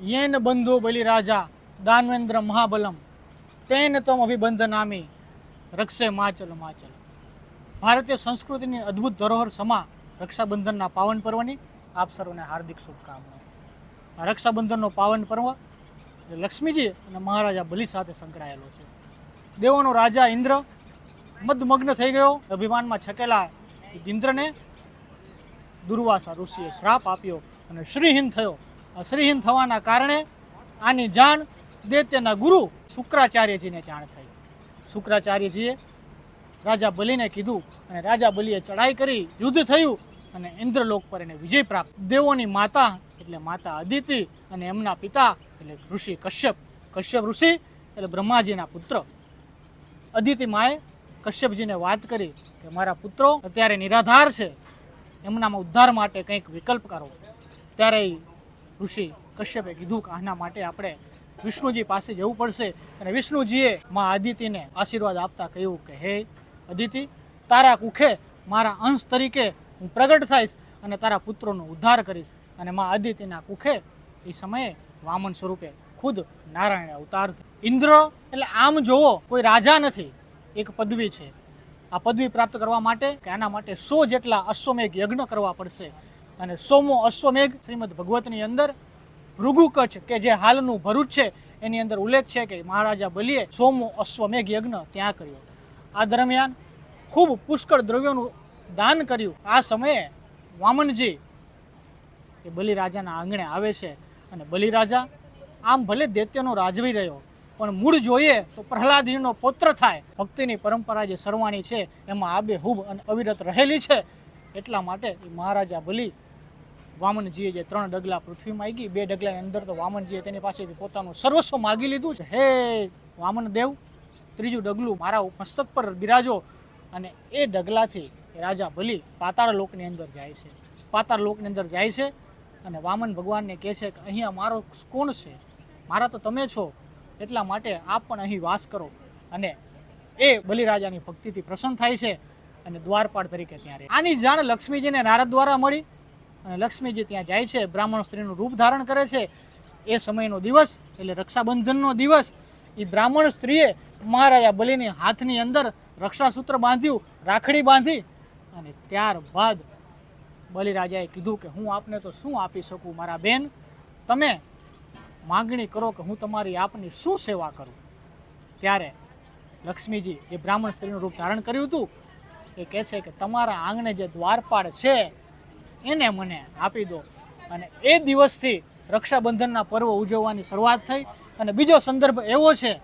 येन बंधु बलिराजा दानवेन्द्र महाबलम तेन तम अभिबंधनामी रक्षे माचल माचल। भारतीय संस्कृति अद्भुत धरोहर समा रक्षाबंधन पावन पर्व की आप सर्वने हार्दिक शुभकामनाएं। रक्षाबंधन पावन पर्व लक्ष्मीजी और महाराजा बलि साथे संकળાયેલો છે। देवोनो राजा इंद्र मदमग्न થઈ ગયો। અભિમાનમાં છકેલા ઇન્દ્રને દુર્વાસા ઋષિએ શ્રાપ આપ્યો અને શ્રીહીન થયો। શ્રીહીન થવાના કારણે આની જાણ દૈત્યના ગુરુ શુક્રાચાર્યજીને જાણ થઈ। શુક્રાચાર્યજીએ રાજા બલિને કીધું અને રાજા બલિએ ચડાઈ કરી, યુદ્ધ થયું અને ઇન્દ્રલોક પર એને વિજય પ્રાપ્ત। દેવોની માતા એટલે માતા અદિતિ અને એમના પિતા એટલે ઋષિ કશ્યપ। કશ્યપ ઋષિ એટલે બ્રહ્માજીના પુત્ર। અદિતિ માએ કશ્યપજીને વાત કરી કે મારા પુત્રો અત્યારે નિરાધાર છે, એમનામાં ઉદ્ધાર માટે કંઈક વિકલ્પ કરો। ત્યારે ઋષિ કશ્યપે કીધું કે આના માટે આપણે વિષ્ણુજી પાસે જવું પડશે। અને વિષ્ણુજીએ મા અદિતિને આશીર્વાદ આપતા કહ્યું કે હે અદિતિ, તારા કુખે મારા અંશ તરીકે હું પ્રગટ થઈશ અને તારા પુત્રોનો ઉદ્ધાર કરીશ। અને મા અદિતિના કુખે એ સમયે વામન સ્વરૂપે ખુદ નારાયણ અવતાર। ઇન્દ્ર એટલે આમ જોવો કોઈ રાજા નથી, એક પદવી છે। આ પદવી પ્રાપ્ત કરવા માટે કે આના માટે 100 જેટલા અશ્વમેઘ યજ્ઞ કરવા પડશે। અને 100મો અશ્વમેઘ શ્રીમદ ભગવતની અંદર ભૃગુ કચ્છ કે જે હાલનું ભરૂચ છે એની અંદર ઉલ્લેખ છે કે મહારાજા બલિએ 100મો અશ્વમેઘ યજ્ઞ ત્યાં કર્યો। આ દરમિયાન ખૂબ પુષ્કળ દ્રવ્યોનું દાન કર્યું। આ સમયે વામનજી એ બલિરાજાના આંગણે આવે છે અને બલિરાજા આમ ભલે દૈત્યનો રાજવી રહ્યો પણ મૂળ જોઈએ તો પ્રહલાદજીનો પૌત્ર થાય। ભક્તિની પરંપરા જે સરવાણી છે એમાં આબેહૂબ અને અવિરત રહેલી છે। એટલા માટે એ મહારાજા બલિ વામનજીએ જે 3 ડગલા પૃથ્વી માગી, 2 ડગલાની અંદર તો વામનજીએ તેની પાસેથી પોતાનું સર્વસ્વ માગી લીધું છે। હે વામન દેવ, 3જું ડગલું મારા મસ્તક પર બિરાજો। અને એ ડગલાથી રાજા બલિ પાતાળ લોકની અંદર જાય છે। પાતાળ લોકની અંદર જાય છે અને વામન ભગવાનને કહે છે કે અહીંયા મારો કોણ છે, મારા તો તમે છો, એટલા માટે આપ પણ અહીં વાસ કરો। અને એ બલિરાજાની ભક્તિથી પ્રસન્ન થાય છે અને દ્વારપાળ તરીકે ત્યાં રહે। આની જાણ લક્ષ્મીજીને નારદ દ્વારા મળી અને લક્ષ્મીજી ત્યાં જાય છે, બ્રાહ્મણ સ્ત્રીનું રૂપ ધારણ કરે છે। એ સમયનો દિવસ એટલે રક્ષાબંધનનો દિવસ એ બ્રાહ્મણ સ્ત્રીએ મહારાજા બલિની હાથની અંદર રક્ષાસૂત્ર બાંધ્યું, રાખડી બાંધી અને ત્યારબાદ બલિરાજાએ કીધું કે હું આપને તો શું આપી શકું મારા બેન, તમે માગણી કરો કે હું તમારી આપની શું સેવા કરું। ત્યારે લક્ષ્મીજી જે બ્રાહ્મણ સ્ત્રીનું રૂપ ધારણ કર્યું હતું એ કહે છે કે તમારા આંગણે જે દ્વારપાળ છે એને મને આપી દો। અને એ દિવસથી રક્ષાબંધનના પર્વ ઉજવવાની શરૂઆત થઈ। અને બીજો સંદર્ભ એવો છે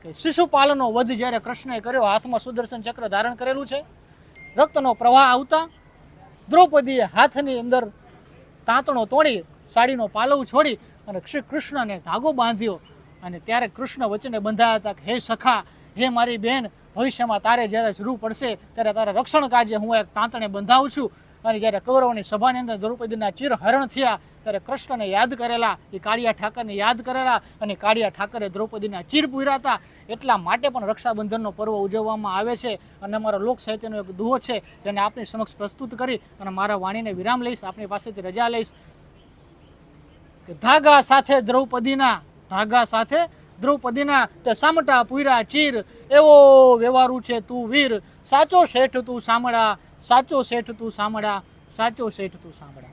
કે શિશુપાલનો વધ જ્યારે કૃષ્ણએ કર્યો, હાથમાં સુદર્શન ચક્ર ધારણ કરેલું છે, રક્તનો પ્રવાહ આવતા દ્રૌપદીએ હાથની અંદર તાંતણો તોડી, સાડીનો પાલવ છોડી અને શ્રી કૃષ્ણને ધાગો બાંધ્યો। અને ત્યારે કૃષ્ણ વચને બંધાયા હતા કે હે સખા, હે મારી બહેન, ભવિષ્યમાં તારે જ્યારે જરૂર પડશે ત્યારે તારા રક્ષણ કાજે હું એક તાંતણે બંધાવું છું। અને જ્યારે કૌરવોની સભાની અંદર દ્રૌપદીના ચિર હરણ થયા ત્યારે કૃષ્ણને યાદ કરેલા, એ કાળિયા ઠાકરને યાદ કરેલા અને કાળિયા ઠાકરે દ્રૌપદીના ચિર પૂર્યા હતા। એટલા માટે પણ રક્ષાબંધનનો પર્વ ઉજવવામાં આવે છે। અને અમારો લોક સાહિત્યનો એક દુહો છે જેને આપની સમક્ષ પ્રસ્તુત કરી અને મારા વાણીને વિરામ લઈશ, આપની પાસેથી રજા લઈશ કે ધાગા સાથે દ્રૌપદીના તે સામટા પૂર્યા ચીર, એવો વ્યવહારું છે તું વીર, સાચો શેઠ તું સાંભળા, સાચો શેઠ તું સાંભળા, સાચો શેઠ તું સાંભળા।